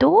2